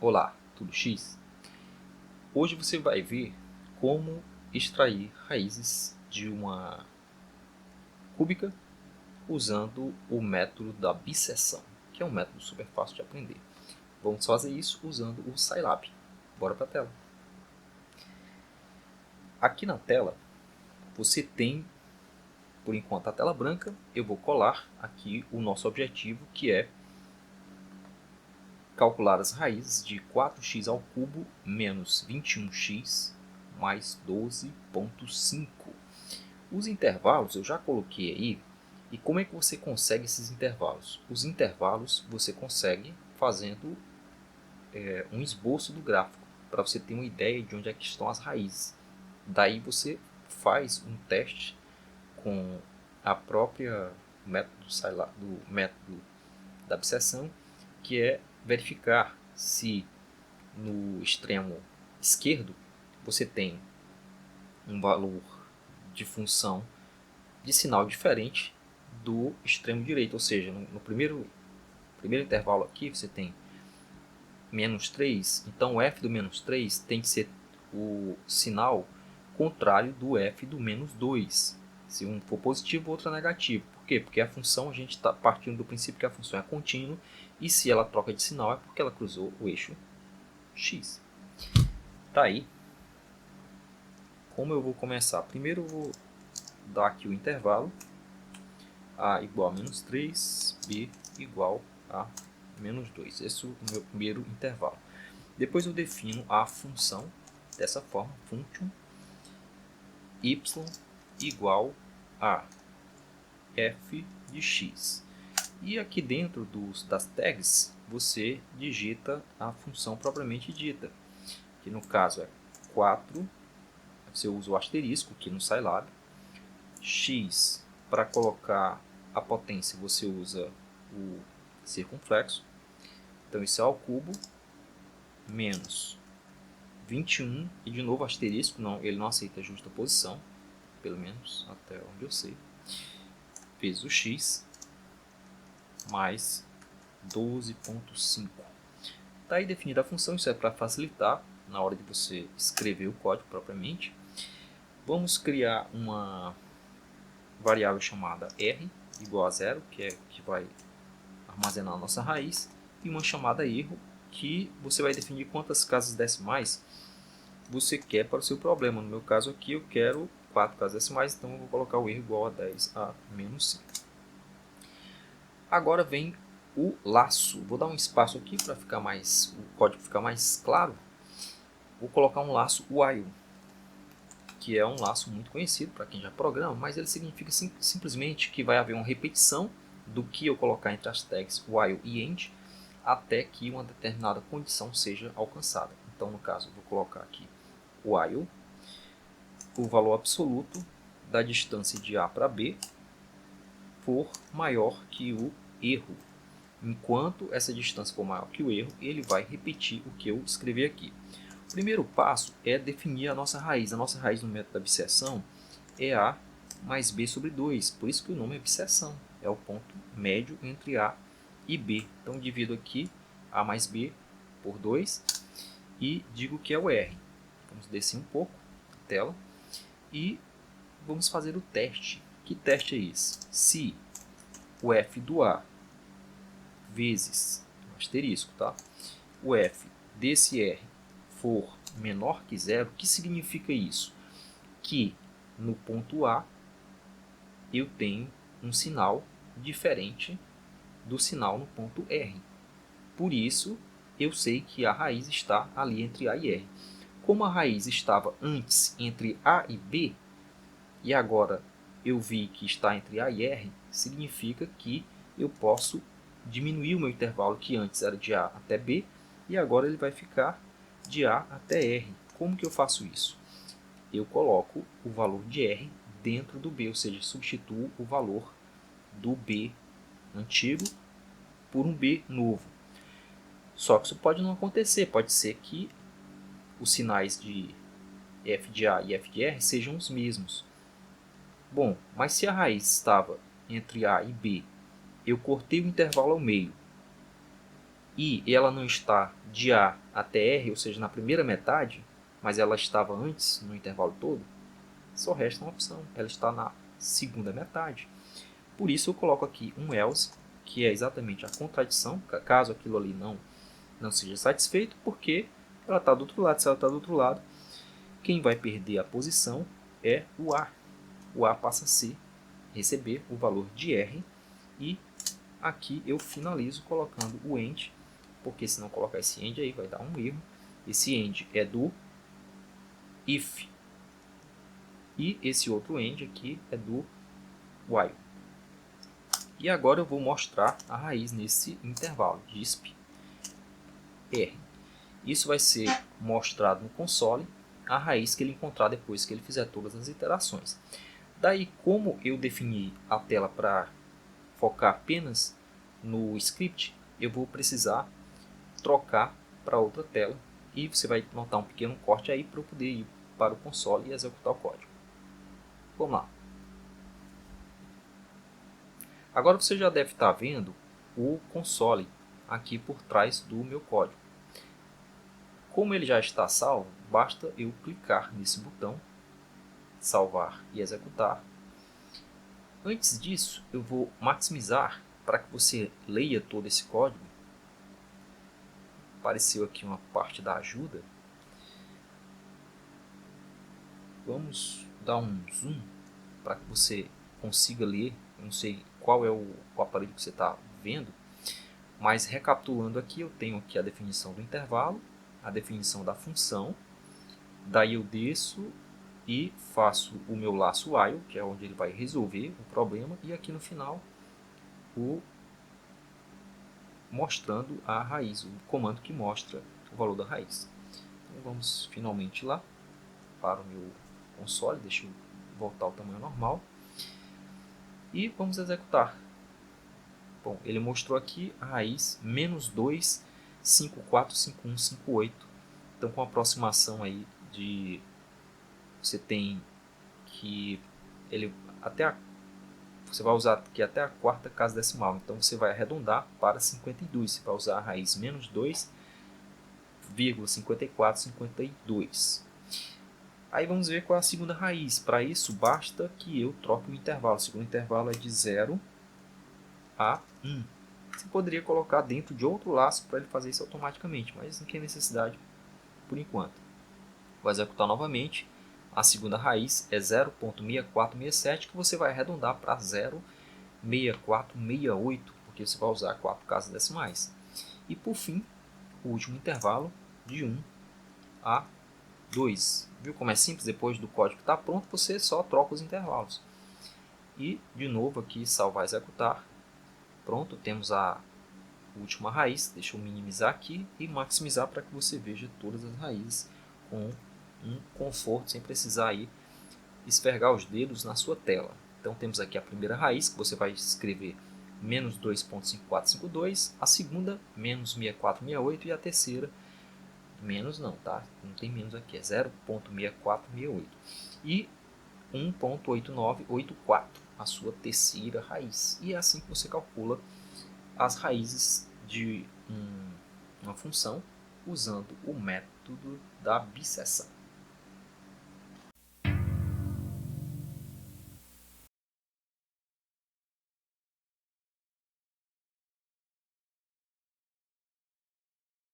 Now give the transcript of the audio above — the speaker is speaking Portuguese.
Olá, tudo X? Hoje você vai ver como extrair raízes de uma cúbica usando o método da bisseção, que é um método super fácil de aprender. Vamos fazer isso usando o Scilab. Bora para a tela. Aqui na tela você tem, por enquanto, a tela branca. Eu vou colar aqui o nosso objetivo, que é calcular as raízes de 4x ao cubo menos 21x mais 12,5. Os intervalos eu já coloquei aí. E como é que você consegue esses intervalos? Os intervalos você consegue fazendo um esboço do gráfico, para você ter uma ideia de onde é que estão as raízes. Daí você faz um teste com a própria do método da absceção, que é verificar se no extremo esquerdo você tem um valor de função de sinal diferente do extremo direito, ou seja, no primeiro intervalo aqui você tem menos 3, então o f do menos 3 tem que ser o sinal contrário do f do menos 2. Se um for positivo, o outro é negativo. Por quê? Porque a função, a gente está partindo do princípio que a função é contínua, e se ela troca de sinal é porque ela cruzou o eixo x. Tá aí. Como eu vou começar? Primeiro eu vou dar aqui o intervalo. A igual a menos 3, B igual a menos 2. Esse é o meu primeiro intervalo. Depois eu defino a função dessa forma, function y igual a f de x. E aqui dentro das tags, você digita a função propriamente dita, que no caso é 4, você usa o asterisco aqui no Scilab, x, para colocar a potência você usa o circunflexo, então isso é ao cubo, menos 21, e de novo asterisco, não, ele não aceita justa posição, pelo menos até onde eu sei, vezes o x, mais 12,5. Está aí definida a função, isso é para facilitar na hora de você escrever o código propriamente. Vamos criar uma variável chamada r igual a 0, que vai armazenar a nossa raiz, e uma chamada erro, que você vai definir quantas casas decimais você quer para o seu problema. No meu caso aqui eu quero 4 casas decimais, então eu vou colocar o erro igual a 10 a menos 5. Agora vem o laço. Vou dar um espaço aqui para o código ficar mais claro. Vou colocar um laço while, que é um laço muito conhecido para quem já programa, mas ele significa simplesmente que vai haver uma repetição do que eu colocar entre as tags while e end, até que uma determinada condição seja alcançada. Então, no caso, eu vou colocar aqui while, o valor absoluto da distância de A para B for maior que o erro. Enquanto essa distância for maior que o erro, ele vai repetir o que eu escrevi aqui. O primeiro passo é definir a nossa raiz. A nossa raiz no método da absceção é A mais B sobre 2. Por isso que o nome é absceção. É o ponto médio entre A e B. Então, divido aqui A mais B por 2 e digo que é o R. Vamos descer um pouco a tela e vamos fazer o teste. Que teste é esse? Se o F do A vezes, asterisco, tá? O F desse R for menor que zero, o que significa isso? Que no ponto A eu tenho um sinal diferente do sinal no ponto R. Por isso, eu sei que a raiz está ali entre A e R. Como a raiz estava antes entre A e B, e agora eu vi que está entre A e R, significa que eu posso diminuir o meu intervalo, que antes era de A até B, e agora ele vai ficar de A até R. Como que eu faço isso? Eu coloco o valor de R dentro do B, ou seja, substituo o valor do B antigo por um B novo. Só que isso pode não acontecer, pode ser que os sinais de f de A e f de R sejam os mesmos. Bom, mas se a raiz estava entre A e B, eu cortei o intervalo ao meio, e ela não está de A até R, ou seja, na primeira metade, mas ela estava antes, no intervalo todo, só resta uma opção, ela está na segunda metade. Por isso eu coloco aqui um else, que é exatamente a contradição, caso aquilo ali não seja satisfeito, porque ela está do outro lado. Se ela está do outro lado, quem vai perder a posição é o A. O A passa a receber o valor de R, e aqui eu finalizo colocando o end, porque se não colocar esse end aí vai dar um erro. Esse end é do if, e esse outro end aqui é do while. E agora eu vou mostrar a raiz nesse intervalo, disp R. Isso vai ser mostrado no console, a raiz que ele encontrar depois que ele fizer todas as iterações. Daí, como eu defini a tela para focar apenas no script, eu vou precisar trocar para outra tela, e você vai notar um pequeno corte aí para eu poder ir para o console e executar o código. Vamos lá. Agora você já deve estar vendo o console aqui por trás do meu código. Como ele já está salvo, basta eu clicar nesse botão, salvar e executar. Antes disso, eu vou maximizar para que você leia todo esse código. Apareceu aqui uma parte da ajuda. Vamos dar um zoom para que você consiga ler. Eu não sei qual é o aparelho que você está vendo, mas recapitulando aqui, eu tenho aqui a definição do intervalo, a definição da função. Daí eu desço e faço o meu laço while, que é onde ele vai resolver o problema, e aqui no final mostrando a raiz, o comando que mostra o valor da raiz. Então vamos finalmente lá para o meu console, deixa eu voltar ao tamanho normal e vamos executar. Bom, ele mostrou aqui a raiz menos 2, 5, 4, 5, 1, 5, 8. Então com a aproximação aí de... você tem que ele você vai usar aqui até a quarta casa decimal, então você vai arredondar para 52, você vai usar a raiz menos 2,5452. Aí vamos ver qual é a segunda raiz. Para isso basta que eu troque o intervalo. O segundo intervalo é de 0 a 1. Você poderia colocar dentro de outro laço para ele fazer isso automaticamente, mas não tem necessidade por enquanto. Vou executar novamente. A segunda raiz é 0.6467, que você vai arredondar para 0.6468, porque você vai usar 4 casas decimais. E por fim, o último intervalo de 1 a 2. Viu como é simples? Depois do código estar pronto, você só troca os intervalos. E de novo aqui, salvar e executar. Pronto, temos a última raiz. Deixa eu minimizar aqui e maximizar para que você veja todas as raízes com um conforto, sem precisar aí esfregar os dedos na sua tela. Então temos aqui a primeira raiz, que você vai escrever menos 2.5452, a segunda menos 6468 e a terceira menos não, tá? Não tem menos aqui, é 0.6468 e 1.8984, a sua terceira raiz. E é assim que você calcula as raízes de uma função usando o método da bisseção.